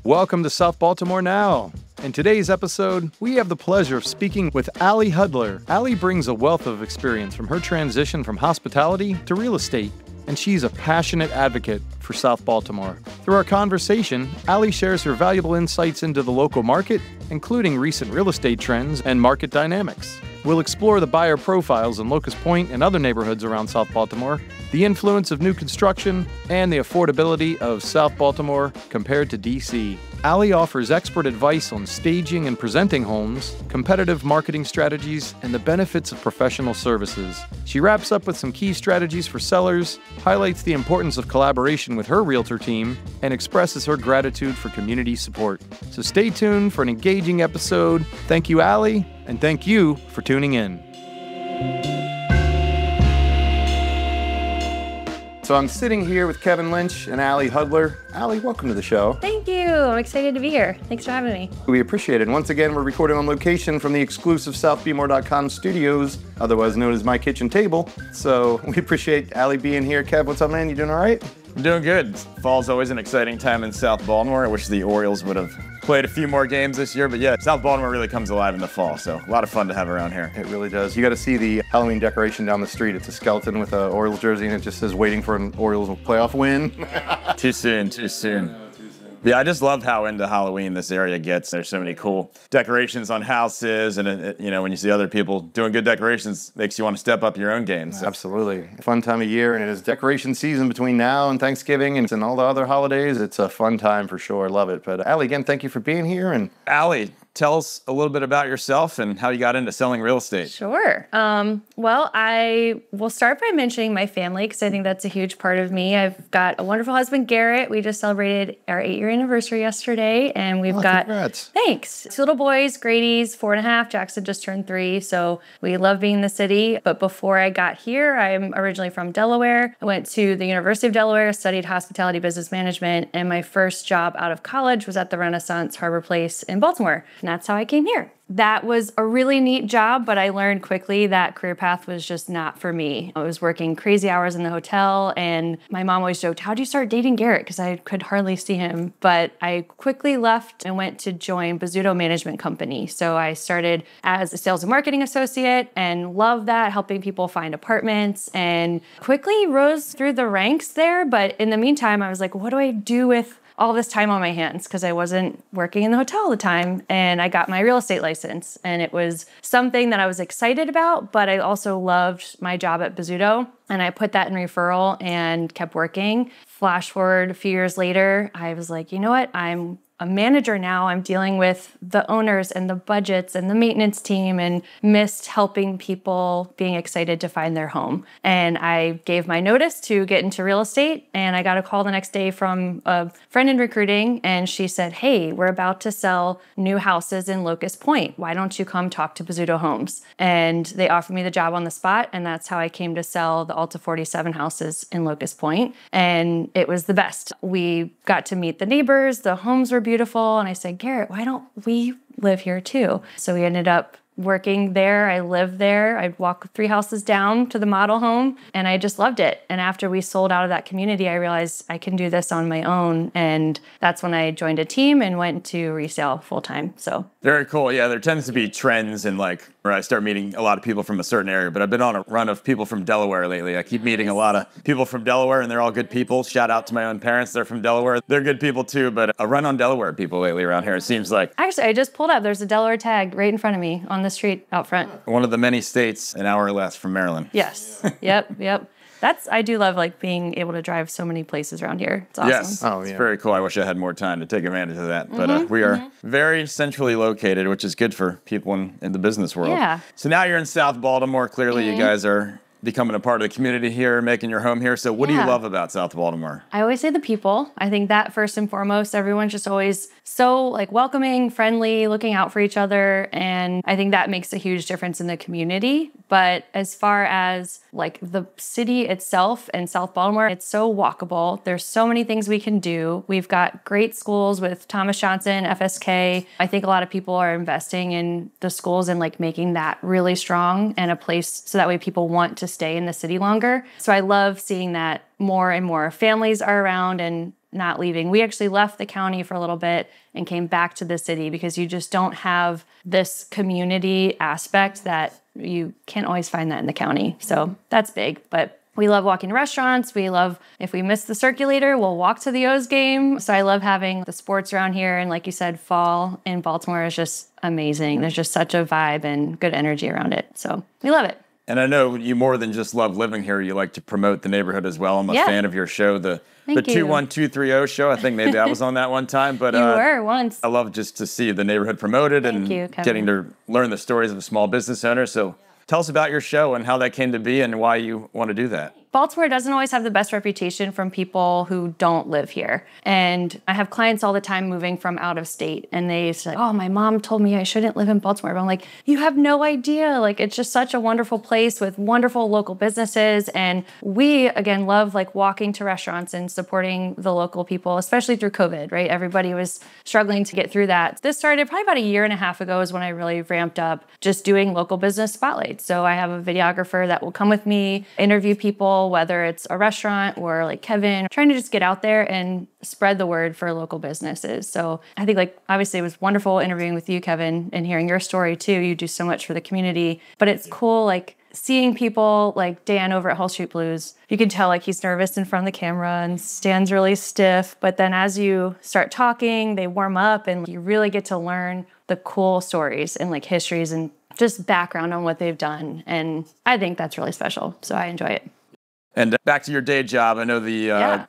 Welcome to South Baltimore Now. In today's episode, we have the pleasure of speaking with Allie Hudler. Allie brings a wealth of experience from her transition from hospitality to real estate, and she's a passionate advocate for South Baltimore. Through our conversation, Allie shares her valuable insights into the local market, including recent real estate trends and market dynamics. We'll explore the buyer profiles in Locust Point and other neighborhoods around South Baltimore, the influence of new construction, and the affordability of South Baltimore compared to D.C. Allie offers expert advice on staging and presenting homes, competitive marketing strategies, and the benefits of professional services. She wraps up with some key strategies for sellers, highlights the importance of collaboration with her realtor team, and expresses her gratitude for community support. So stay tuned for an engaging episode. Thank you, Allie, and thank you for tuning in. So I'm sitting here with Kevin Lynch and Allie Hudler. Allie, welcome to the show. Thank you. I'm excited to be here. Thanks for having me. We appreciate it. Once again, we're recording on location from the exclusive SouthBmore.com studios, otherwise known as My Kitchen Table. So we appreciate Allie being here. Kev, what's up, man? You doing all right? I'm doing good. Fall's always an exciting time in South Baltimore. I wish the Orioles would have played a few more games this year, but yeah, South Baltimore really comes alive in the fall, so a lot of fun to have around here. It really does. You got to see the Halloween decoration down the street. It's a skeleton with an Orioles jersey, and it just says waiting for an Orioles playoff win. Too soon, too soon. Yeah, I just love how into Halloween this area gets. There's so many cool decorations on houses, and when you see other people doing good decorations, makes you want to step up your own game. So. Absolutely. Fun time of year, and it is decoration season between now and Thanksgiving and all the other holidays. It's a fun time for sure. Love it. But Allie, again, thank you for being here. And Allie, tell us a little bit about yourself and how you got into selling real estate. Sure. Well, I will start by mentioning my family because I think that's a huge part of me. I've got a wonderful husband, Garrett. We just celebrated our 8-year anniversary yesterday, and we've got congrats. Thanks. 2 little boys, Grady's 4.5, Jackson just turned 3, so we love being in the city. But before I got here, I'm originally from Delaware. I went to the University of Delaware, studied hospitality business management, and my first job out of college was at the Renaissance Harbor Place in Baltimore, and that's how I came here. That was a really neat job, but I learned quickly that career path was just not for me. I was working crazy hours in the hotel, and my mom always joked, how'd you start dating Garrett? Because I could hardly see him. But I quickly left and went to join Bozzuto Management Company. So I started as a sales and marketing associate and loved that, helping people find apartments, and quickly rose through the ranks there. But in the meantime, I was like, what do I do with all this time on my hands because I wasn't working in the hotel all the time, and I got my real estate license, and it was something that I was excited about, but I also loved my job at Bozzuto, and I put that in referral and kept working. Flash forward a few years later, I was like, you know what, I'm a manager now. I'm dealing with the owners and the budgets and the maintenance team, and missed helping people being excited to find their home. And I gave my notice to get into real estate, and I got a call the next day from a friend in recruiting, and she said, hey, we're about to sell new houses in Locust Point. Why don't you come talk to Bozzuto Homes? And they offered me the job on the spot, and that's how I came to sell the Alta 47 houses in Locust Point. And it was the best. We got to meet the neighbors. The homes were beautiful. And I said, Garrett, why don't we live here too? So we ended up working there. I lived there. I'd walk 3 houses down to the model home, and I just loved it. And after we sold out of that community, I realized I can do this on my own. And that's when I joined a team and went to resale full time. So very cool. Yeah, there tends to be trends in where I start meeting a lot of people from a certain area, but I've been on a run of people from Delaware lately. I keep meeting a lot of people from Delaware, and they're all good people. Shout out to my own parents. They're from Delaware. They're good people too, but a run on Delaware people lately around here, it seems like. Actually, I just pulled up. There's a Delaware tag right in front of me on the street out front. One of the many states an hour or less from Maryland. Yes. Yep. I do love being able to drive so many places around here. It's awesome. Yes, it's very cool. I wish I had more time to take advantage of that. But we are very centrally located, which is good for people in the business world. Yeah. So now you're in South Baltimore. Clearly, you guys are becoming a part of the community here, making your home here. So what do you love about South Baltimore? I always say the people. I think that first and foremost, everyone's just always so welcoming, friendly, looking out for each other. And I think that makes a huge difference in the community. But as far as the city itself and South Baltimore, it's so walkable. There's so many things we can do. We've got great schools with Thomas Johnson, FSK. I think a lot of people are investing in the schools and making that really strong and a place so that way people want to stay in the city longer. So I love seeing that more and more families are around, and not leaving. We actually left the county for a little bit and came back to the city because you just don't have this community aspect that you can't always find that in the county. So that's big, but we love walking to restaurants. We love, if we miss the circulator, we'll walk to the O's game. So I love having the sports around here. And like you said, fall in Baltimore is just amazing. There's just such a vibe and good energy around it. So we love it. And I know you more than just love living here. You like to promote the neighborhood as well. I'm a fan of your show, the 21230 show. I think maybe I was on that one time. But you were once. I love just to see the neighborhood promoted and getting to learn the stories of a small business owner. So tell us about your show and how that came to be and why you want to do that. Baltimore doesn't always have the best reputation from people who don't live here. And I have clients all the time moving from out of state. And they say, oh, my mom told me I shouldn't live in Baltimore. But I'm like, you have no idea. Like, it's just such a wonderful place with wonderful local businesses. And we, again, love like walking to restaurants and supporting the local people, especially through COVID, right? Everybody was struggling to get through that. This started probably about a year and a half ago is when I really ramped up just doing local business spotlights. So I have a videographer that will come with me, interview people, whether it's a restaurant or like Kevin, trying to just get out there and spread the word for local businesses. So I think like, obviously it was wonderful interviewing with you, Kevin, and hearing your story too. You do so much for the community, but it's cool like seeing people like Dan over at Hull Street Blues. You can tell like he's nervous in front of the camera and stands really stiff. But then as you start talking, they warm up and you really get to learn the cool stories and like histories and just background on what they've done. And I think that's really special. So I enjoy it. And back to your day job, I know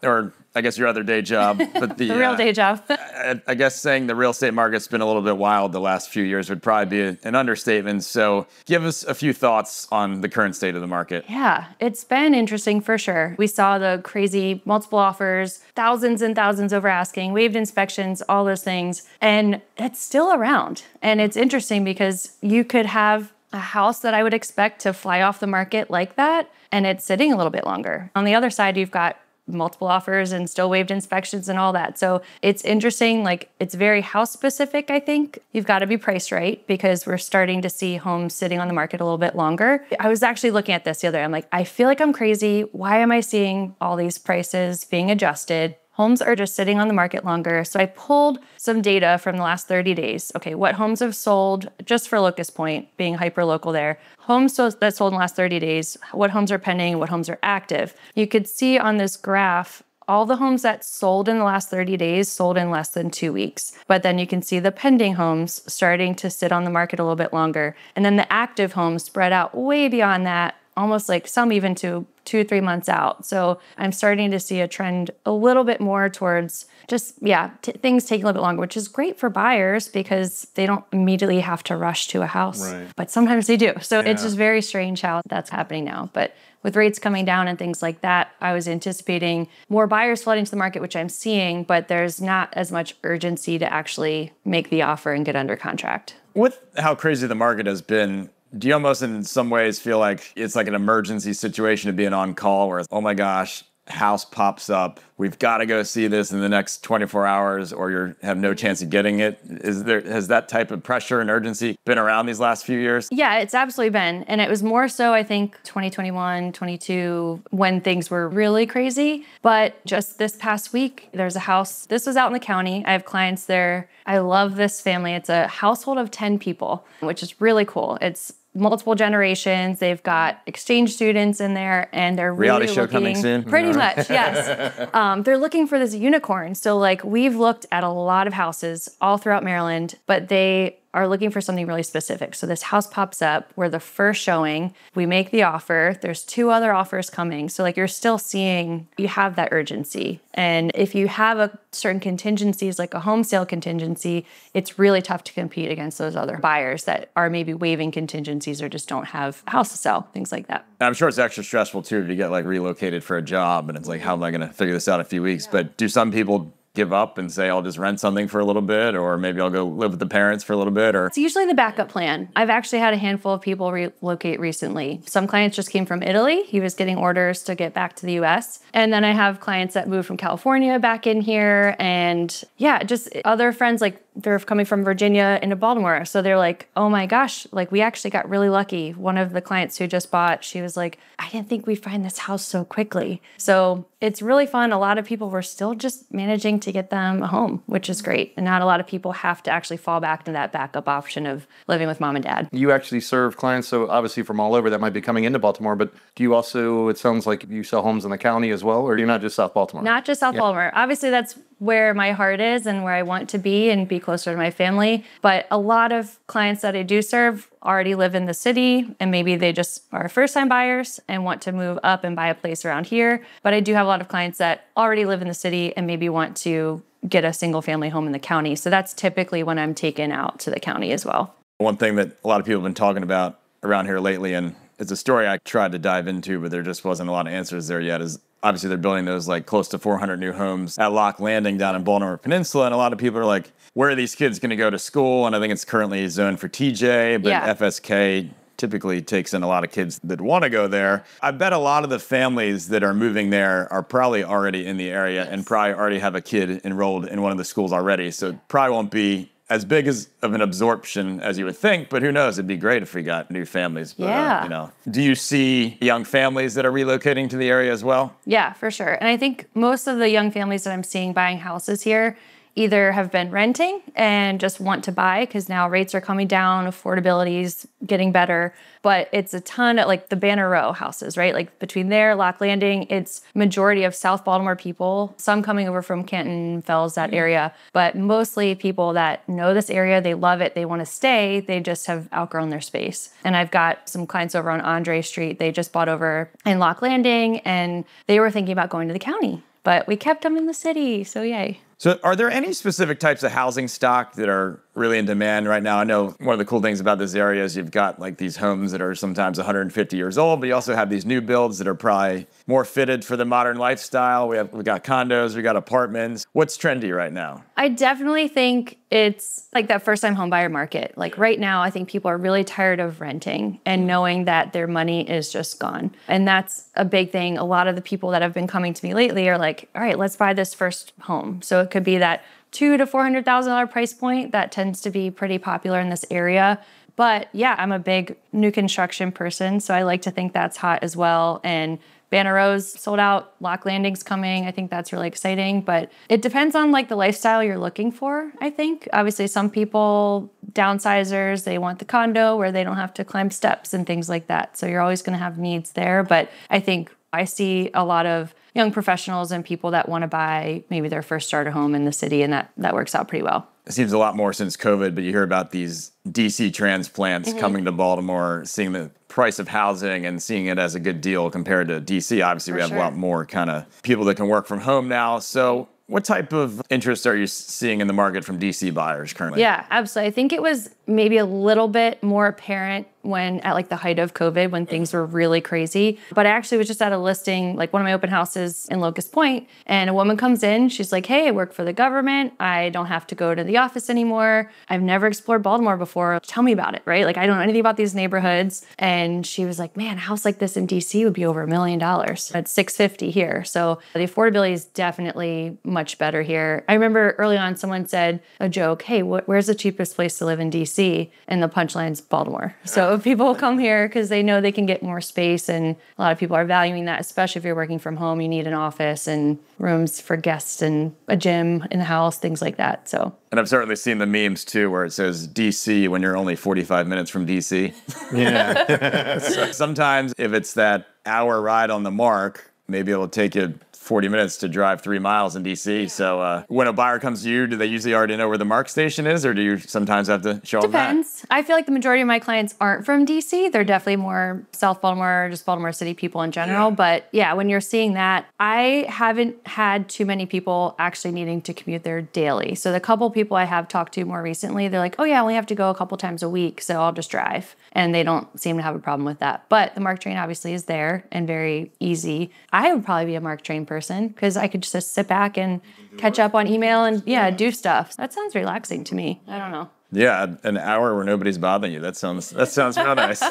or I guess your other day job, but the real day job. I guess saying the real estate market's been a little bit wild the last few years would probably be an understatement. So give us a few thoughts on the current state of the market. Yeah, it's been interesting for sure. We saw the crazy multiple offers, thousands and thousands over asking, waived inspections, all those things. And it's still around. And it's interesting because you could have a house that I would expect to fly off the market like that, and it's sitting a little bit longer. On the other side, you've got multiple offers and still waived inspections and all that. So it's interesting, like it's very house specific, I think. You've got to be priced right because we're starting to see homes sitting on the market a little bit longer. I was actually looking at this the other day. I'm like, I feel like I'm crazy. Why am I seeing all these prices being adjusted? Homes are just sitting on the market longer. So I pulled some data from the last 30 days. Okay, what homes have sold just for Locust Point, being hyper local there. Homes that sold in the last 30 days, what homes are pending, what homes are active. You could see on this graph, all the homes that sold in the last 30 days sold in less than 2 weeks. But then you can see the pending homes starting to sit on the market a little bit longer. And then the active homes spread out way beyond that, almost like some even to 2-3 months out. So I'm starting to see a trend a little bit more towards just, things taking a little bit longer, which is great for buyers because they don't immediately have to rush to a house, but sometimes they do. So it's just very strange how that's happening now. But with rates coming down and things like that, I was anticipating more buyers flooding to the market, which I'm seeing, but there's not as much urgency to actually make the offer and get under contract. With how crazy the market has been, do you almost in some ways feel like it's like an emergency situation to being on call where, oh my gosh, house pops up, we've got to go see this in the next 24 hours or you have no chance of getting it? Has that type of pressure and urgency been around these last few years? Yeah, it's absolutely been. And it was more so, I think, 2021, 22, when things were really crazy. But just this past week, there's a house. This was out in the county. I have clients there. I love this family. It's a household of 10 people, which is really cool. It's multiple generations. They've got exchange students in there, and they're really reality show coming soon. Pretty much, yes. They're looking for this unicorn. So, like, we've looked at a lot of houses all throughout Maryland, but they are looking for something really specific. So this house pops up. We're the first showing. We make the offer. There's 2 other offers coming. So like you're still seeing, you have that urgency. And if you have a certain contingencies, like a home sale contingency, it's really tough to compete against those other buyers that are maybe waiving contingencies or just don't have a house to sell, things like that. And I'm sure it's extra stressful too if you get like relocated for a job and it's like, how am I going to figure this out in a few weeks? But do some people give up and say, I'll just rent something for a little bit, or maybe I'll go live with the parents for a little bit? Or it's usually the backup plan. I've actually had a handful of people relocate recently. Some clients just came from Italy. He was getting orders to get back to the US. And then I have clients that moved from California back in here. And yeah, just other friends, like they're coming from Virginia into Baltimore. So they're like, oh my gosh, like we actually got really lucky. One of the clients who just bought, she was like, I didn't think we'd find this house so quickly. So it's really fun. A lot of people were still just managing to get them a home, which is great. And not a lot of people have to actually fall back to that backup option of living with mom and dad. You actually serve clients, so obviously from all over that might be coming into Baltimore, but do you also, it sounds like you sell homes in the county as well, or you're not just South Baltimore? Not just South Baltimore. Obviously, that's where my heart is and where I want to be and be closer to my family. But a lot of clients that I do serve already live in the city, and maybe they just are first-time buyers and want to move up and buy a place around here. But I do have a lot of clients that already live in the city and maybe want to get a single-family home in the county. So that's typically when I'm taken out to the county as well. One thing that a lot of people have been talking about around here lately, and it's a story I tried to dive into, but there just wasn't a lot of answers there yet, is obviously they're building those like close to 400 new homes at Lock Landing down in Baltimore Peninsula. And a lot of people are like, where are these kids going to go to school? And I think it's currently zoned for TJ, but FSK typically takes in a lot of kids that want to go there. I bet a lot of the families that are moving there are probably already in the area and probably already have a kid enrolled in one of the schools already. So it probably won't be as big of an absorption as you would think, but who knows? It'd be great if we got new families. But, do you see young families that are relocating to the area as well? Yeah, for sure. And I think most of the young families that I'm seeing buying houses here either have been renting and just want to buy because now rates are coming down, affordability is getting better. But it's a ton of like the Banner Row houses, right? Like between there, Lock Landing, it's majority of South Baltimore people, some coming over from Canton, Fells, that area, but mostly people that know this area, they love it, they want to stay, they just have outgrown their space. And I've got some clients over on Andre Street, they just bought over in Lock Landing and they were thinking about going to the county, but we kept them in the city, so yay. So are there any specific types of housing stock that are really in demand right now? I know one of the cool things about this area is you've got like these homes that are sometimes 150 years old, but you also have these new builds that are probably more fitted for the modern lifestyle. We got condos, we got apartments. What's trendy right now? I definitely think it's like that first-time home buyer market. Like right now, I think people are really tired of renting and knowing that their money is just gone. And that's a big thing. A lot of the people that have been coming to me lately are like, all right, let's buy this first home. So it could be that $200,000 to $400,000 price point that tends to be pretty popular in this area. But yeah, I'm a big new construction person, so I like to think that's hot as well. And Banner Row's sold out, Lock Landing's coming. I think that's really exciting, but it depends on like the lifestyle you're looking for, I think. Obviously, some people, downsizers, they want the condo where they don't have to climb steps and things like that. So you're always going to have needs there. But I think I see a lot of young professionals and people that want to buy maybe their first starter home in the city, and that works out pretty well. It seems a lot more since COVID, but you hear about these DC transplants coming to Baltimore, seeing the price of housing and seeing it as a good deal compared to DC. Obviously, we have a lot more kind of people that can work from home now. So what type of interest are you seeing in the market from DC buyers currently? Yeah, absolutely. I think it was maybe a little bit more apparent when at like the height of COVID, when things were really crazy. But I actually was just at a listing, like one of my open houses in Locust Point, and a woman comes in, she's like, hey, I work for the government. I don't have to go to the office anymore. I've never explored Baltimore before. Tell me about it, right? Like I don't know anything about these neighborhoods. And she was like, man, a house like this in DC would be over $1 million. It's $650 here. So the affordability is definitely much better here. I remember early on someone said a joke, hey, where's the cheapest place to live in DC? And the punchline's Baltimore. So people come here because they know they can get more space, and a lot of people are valuing that, especially if you're working from home. You need an office and rooms for guests and a gym in the house, things like that. So, and I've certainly seen the memes too where it says DC when you're only 45 minutes from DC. Yeah. So sometimes if it's that hour ride on the mark, maybe it'll take you 40 minutes to drive 3 miles in DC. So when a buyer comes to you, do they usually already know where the mark station is, or do you sometimes have to show them that? Depends. I feel like the majority of my clients aren't from DC. They're definitely more South Baltimore, just Baltimore City people in general. Yeah. But yeah, when you're seeing that, I haven't had too many people actually needing to commute there daily. So the couple people I have talked to more recently, they're like, oh yeah, I only have to go a couple times a week, so I'll just drive. And they don't seem to have a problem with that. But the MARC train obviously is there and very easy. I would probably be a MARC train person because I could just sit back and catch up on email and do stuff. That sounds relaxing to me. I don't know. Yeah, an hour where nobody's bothering you. That sounds real nice.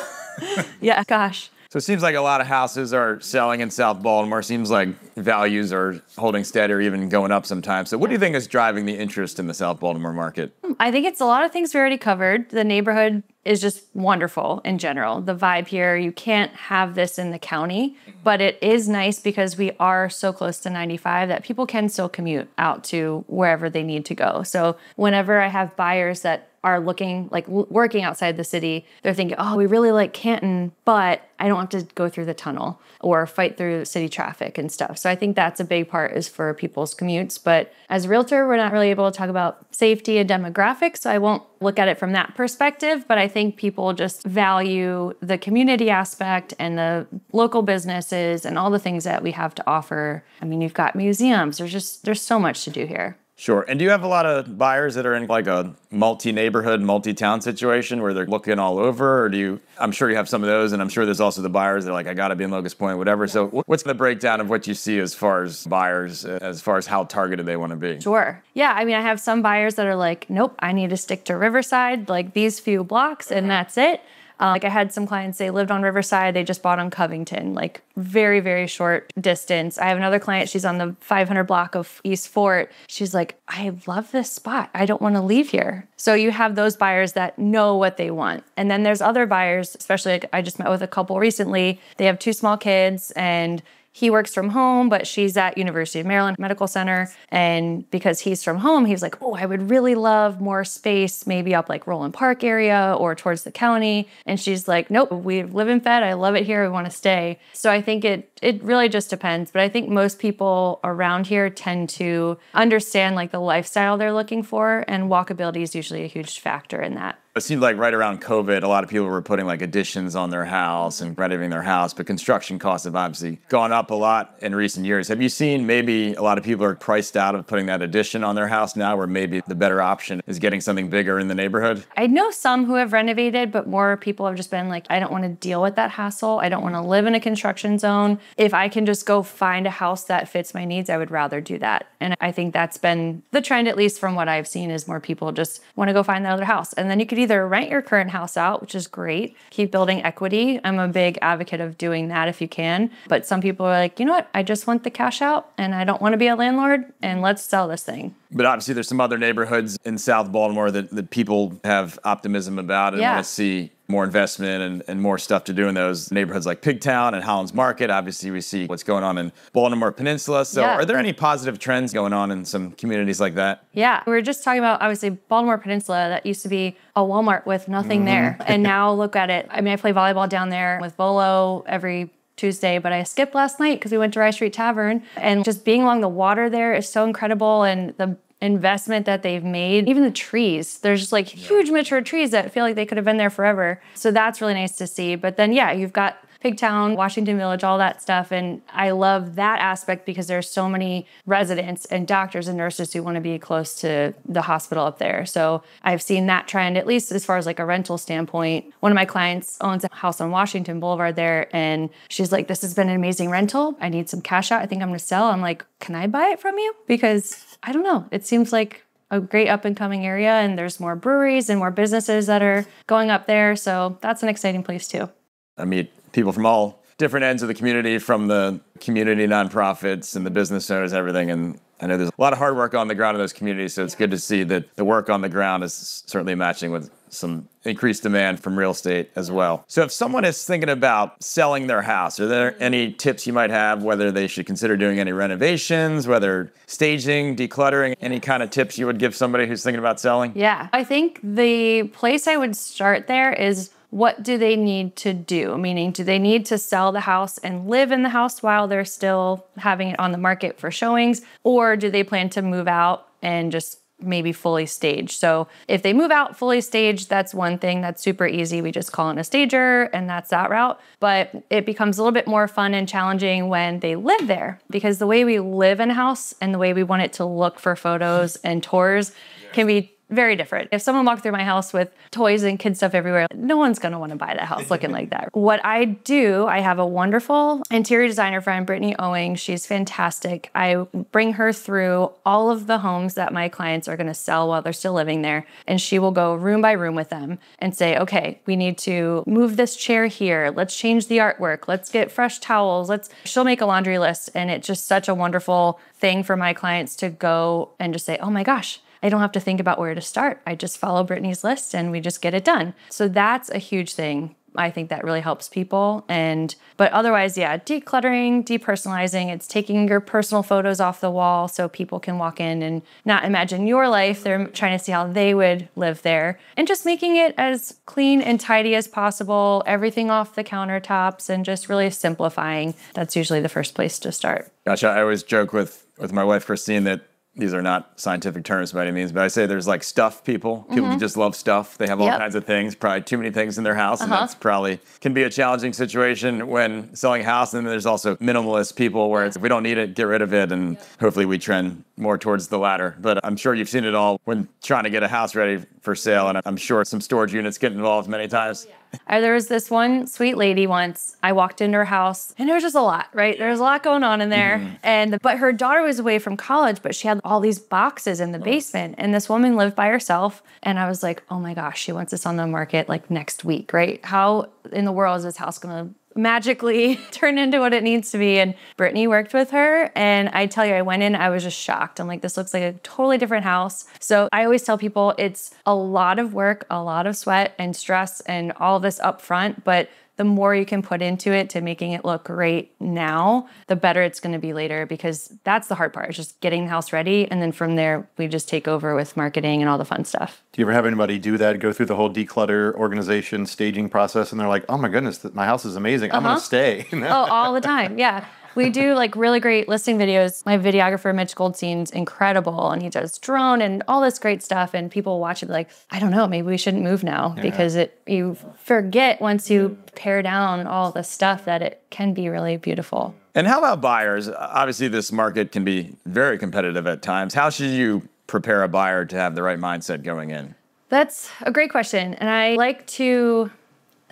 Yeah, gosh. So it seems like a lot of houses are selling in South Baltimore. Seems like values are holding steady or even going up sometimes. So what do you think is driving the interest in the South Baltimore market? I think it's a lot of things we already covered. The neighborhood is just wonderful in general. The vibe here, you can't have this in the county, but it is nice because we are so close to 95 that people can still commute out to wherever they need to go. So whenever I have buyers that are looking, like working outside the city, they're thinking, oh, we really like Canton, but I don't have to go through the tunnel or fight through city traffic and stuff. So I think that's a big part is for people's commutes. But as a realtor, we're not really able to talk about safety and demographics, so I won't look at it from that perspective. But I think people just value the community aspect and the local businesses and all the things that we have to offer. I mean, you've got museums. There's so much to do here. Sure. And do you have a lot of buyers that are in like a multi-neighborhood, multi-town situation where they're looking all over? Or I'm sure you have some of those, and I'm sure there's also the buyers that are like, I got to be in Locust Point, whatever. So what's the breakdown of what you see as far as buyers, as far as how targeted they want to be? Sure. Yeah. I mean, I have some buyers that are like, nope, I need to stick to Riverside, like these few blocks, and that's it. Like I had some clients, they lived on Riverside, they just bought on Covington, like very, very short distance. I have another client, she's on the 500 block of East Fort. She's like, I love this spot. I don't want to leave here. So you have those buyers that know what they want. And then there's other buyers, especially like I just met with a couple recently. They have 2 small kids and he works from home, but she's at University of Maryland Medical Center. And because he's from home, he's like, oh, I would really love more space, maybe up like Roland Park area or towards the county. And she's like, nope, we live in Fed. I love it here. We want to stay. So I think it really just depends. But I think most people around here tend to understand like the lifestyle they're looking for. And walkability is usually a huge factor in that. It seemed like right around COVID, a lot of people were putting like additions on their house and renovating their house, but construction costs have obviously gone up a lot in recent years. Have you seen maybe a lot of people are priced out of putting that addition on their house now, where maybe the better option is getting something bigger in the neighborhood? I know some who have renovated, but more people have just been like, I don't want to deal with that hassle. I don't want to live in a construction zone. If I can just go find a house that fits my needs, I would rather do that. And I think that's been the trend, at least from what I've seen, is more people just want to go find that other house. And then you could either rent your current house out, which is great, keep building equity. I'm a big advocate of doing that if you can. But some people are like, you know what? I just want the cash out and I don't want to be a landlord and let's sell this thing. But obviously there's some other neighborhoods in South Baltimore that people have optimism about and want to see more investment and more stuff to do in those neighborhoods like Pigtown and Holland's Market. Obviously, we see what's going on in Baltimore Peninsula. So are there any positive trends going on in some communities like that? Yeah, we were just talking about, obviously, Baltimore Peninsula. That used to be a Walmart with nothing there. And now look at it. I mean, I play volleyball down there with Volo every Tuesday, but I skipped last night because we went to Rice Street Tavern. And just being along the water there is so incredible. And the investment that they've made, even the trees, there's just like huge mature trees that feel like they could have been there forever. So that's really nice to see. But then, you've got Pigtown, Washington Village, all that stuff. And I love that aspect because there's so many residents and doctors and nurses who want to be close to the hospital up there. So I've seen that trend, at least as far as like a rental standpoint. One of my clients owns a house on Washington Boulevard there. And she's like, this has been an amazing rental. I need some cash out. I think I'm going to sell. I'm like, can I buy it from you? Because I don't know. It seems like a great up and coming area. And there's more breweries and more businesses that are going up there. So that's an exciting place too. I meet people from all different ends of the community, from the community nonprofits and the business owners, everything. And I know there's a lot of hard work on the ground in those communities. So it's good to see that the work on the ground is certainly matching with some increased demand from real estate as well. So if someone is thinking about selling their house, are there any tips you might have, whether they should consider doing any renovations, whether staging, decluttering, any kind of tips you would give somebody who's thinking about selling? Yeah, I think the place I would start there is, what do they need to do? Meaning, do they need to sell the house and live in the house while they're still having it on the market for showings? Or do they plan to move out and just maybe fully staged? So if they move out fully staged, that's one thing that's super easy. We just call in a stager and that's that route. But it becomes a little bit more fun and challenging when they live there, because the way we live in a house and the way we want it to look for photos and tours can be very different. If someone walked through my house with toys and kid stuff everywhere, no one's going to want to buy that house looking like that. What I do, I have a wonderful interior designer friend, Brittany Owing. She's fantastic. I bring her through all of the homes that my clients are going to sell while they're still living there. And she will go room by room with them and say, okay, we need to move this chair here. Let's change the artwork. Let's get fresh towels. She'll make a laundry list. And it's just such a wonderful thing for my clients to go and just say, oh my gosh, I don't have to think about where to start. I just follow Brittany's list and we just get it done. So that's a huge thing. I think that really helps people. But otherwise, yeah, decluttering, depersonalizing, it's taking your personal photos off the wall so people can walk in and not imagine your life. They're trying to see how they would live there, and just making it as clean and tidy as possible, everything off the countertops, and just really simplifying. That's usually the first place to start. Gotcha. I always joke with my wife, Christine, that these are not scientific terms by any means, but I say there's like stuff people who just love stuff. They have all kinds of things, probably too many things in their house. And that's probably can be a challenging situation when selling a house. And then there's also minimalist people where it's, if we don't need it, get rid of it. And hopefully we trend more towards the latter. But I'm sure you've seen it all when trying to get a house ready for sale. And I'm sure some storage units get involved many times. There was this one sweet lady once. I walked into her house and there was just a lot, right? There was a lot going on in there. But her daughter was away from college, but she had all these boxes in the basement. And this woman lived by herself. And I was like, oh my gosh, she wants this on the market like next week, right? How in the world is this house going to magically turn into what it needs to be? And Brittany worked with her. And I tell you, I went in, I was just shocked. I'm like, this looks like a totally different house. So I always tell people it's a lot of work, a lot of sweat and stress and all this up front. But the more you can put into it to making it look great now, the better it's going to be later, because that's the hard part. It's just getting the house ready. And then from there, we just take over with marketing and all the fun stuff. Do you ever have anybody do that, go through the whole declutter, organization, staging process, and they're like, oh my goodness, my house is amazing. I'm going to stay. Oh, all the time. Yeah. We do like really great listing videos. My videographer, Mitch Goldstein's incredible, and he does drone and all this great stuff. And people watch it like, I don't know, maybe we shouldn't move now, because you forget once you pare down all the stuff that it can be really beautiful. And how about buyers? Obviously, this market can be very competitive at times. How should you prepare a buyer to have the right mindset going in? That's a great question. And I like to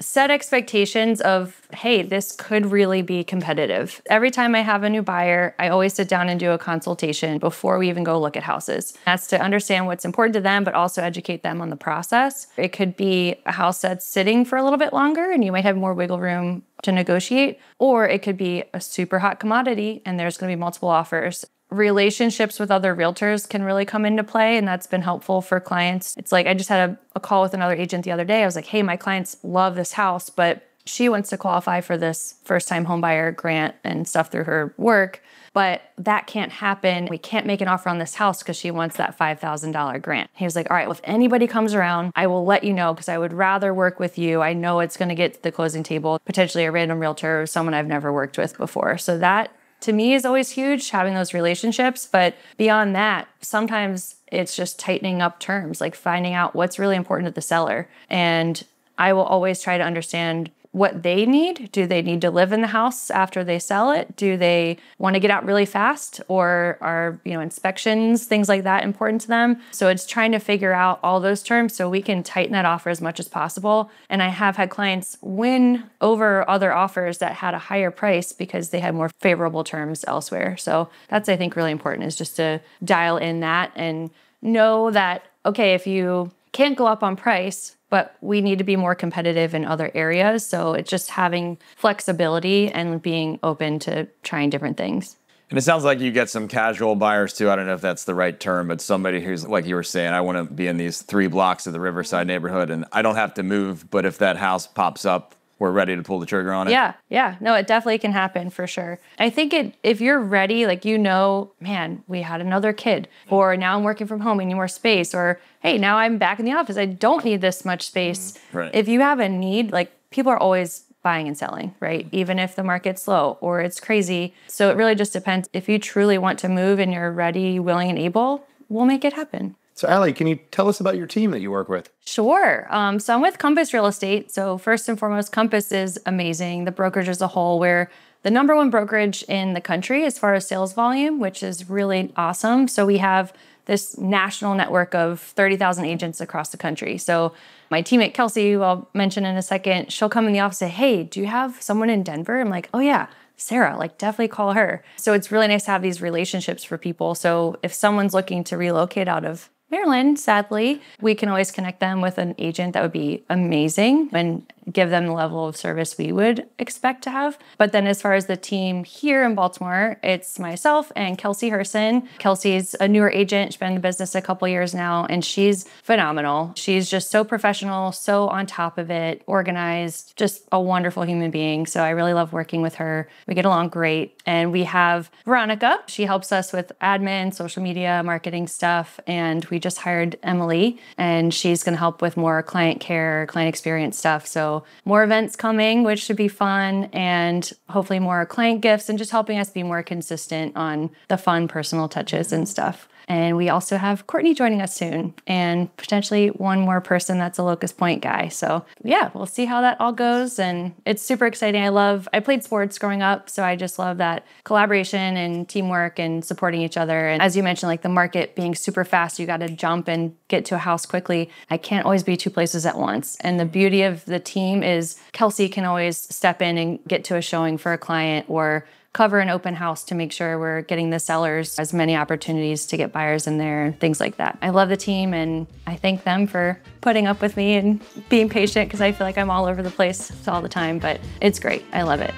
set expectations of, hey, this could really be competitive. Every time I have a new buyer, I always sit down and do a consultation before we even go look at houses. That's to understand what's important to them, but also educate them on the process. It could be a house that's sitting for a little bit longer and you might have more wiggle room to negotiate, or it could be a super hot commodity and there's going to be multiple offers. Relationships with other realtors can really come into play, and that's been helpful for clients. It's like I just had a call with another agent the other day. I was like, hey, my clients love this house, but she wants to qualify for this first-time homebuyer grant and stuff through her work, but that can't happen. We can't make an offer on this house because she wants that $5,000 grant. He was like, all right, well, if anybody comes around, I will let you know, because I would rather work with you. I know it's going to get to the closing table, potentially a random realtor or someone I've never worked with before. So that, to me, is always huge, having those relationships. But beyond that, sometimes it's just tightening up terms, like finding out what's really important to the seller. And I will always try to understand what they need. Do they need to live in the house after they sell it? Do they want to get out really fast? Or are, inspections, things like that important to them? So it's trying to figure out all those terms so we can tighten that offer as much as possible. And I have had clients win over other offers that had a higher price because they had more favorable terms elsewhere. So that's, I think, really important, is just to dial in that and know that, okay, if you can't go up on price, but we need to be more competitive in other areas. So it's just having flexibility and being open to trying different things. And it sounds like you get some casual buyers too. I don't know if that's the right term, but somebody who's, like you were saying, I want to be in these 3 blocks of the Riverside neighborhood and I don't have to move, but if that house pops up, we're ready to pull the trigger on it. Yeah. No, it definitely can happen for sure. I think if you're ready, like, man, we had another kid, or now I'm working from home, I need more space, or hey, now I'm back in the office, I don't need this much space. Right. If you have a need, like, people are always buying and selling, right? Even if the market's slow or it's crazy. So it really just depends. If you truly want to move and you're ready, willing, and able, we'll make it happen. So Allie, can you tell us about your team that you work with? Sure. So I'm with Compass Real Estate. So first and foremost, Compass is amazing. The brokerage as a whole, we're the number 1 brokerage in the country as far as sales volume, which is really awesome. So we have this national network of 30,000 agents across the country. So my teammate Kelsey, who I'll mention in a second, she'll come in the office and say, hey, do you have someone in Denver? I'm like, oh yeah, Sarah, like definitely call her. So it's really nice to have these relationships for people. So if someone's looking to relocate out of Maryland, sadly, we can always connect them with an agent that would be amazing and give them the level of service we would expect to have. But then as far as the team here in Baltimore, it's myself and Kelsey Herson. Kelsey's a newer agent. She's been in the business a couple years now, and she's phenomenal. She's just so professional, so on top of it, organized, just a wonderful human being. So I really love working with her. We get along great. And we have Veronica. She helps us with admin, social media, marketing stuff. And we just hired Emily, and she's going to help with more client care, client experience stuff. So more events coming, which should be fun, and hopefully more client gifts, and just helping us be more consistent on the fun personal touches and stuff. And we also have Courtney joining us soon, and potentially one more person that's a Locust Point guy. So yeah, we'll see how that all goes. And it's super exciting. I played sports growing up, so I just love that collaboration and teamwork and supporting each other. And as you mentioned, like the market being super fast, you got to jump and get to a house quickly. I can't always be two places at once. And the beauty of the team is Kelsey can always step in and get to a showing for a client or cover an open house to make sure we're getting the sellers as many opportunities to get buyers in there and things like that. I love the team, and I thank them for putting up with me and being patient, because I feel like I'm all over the place all the time, but it's great. I love it.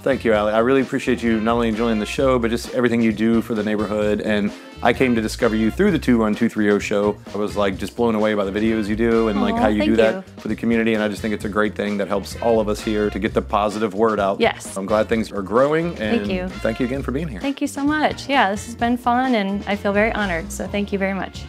Thank you, Allie. I really appreciate you not only enjoying the show, but just everything you do for the neighborhood. And I came to discover you through the 21230 show. I was like just blown away by the videos you do and like how you do that for the community. And I just think it's a great thing that helps all of us here to get the positive word out. Yes. I'm glad things are growing. And thank you. Thank you again for being here. Thank you so much. Yeah, this has been fun, and I feel very honored. So thank you very much.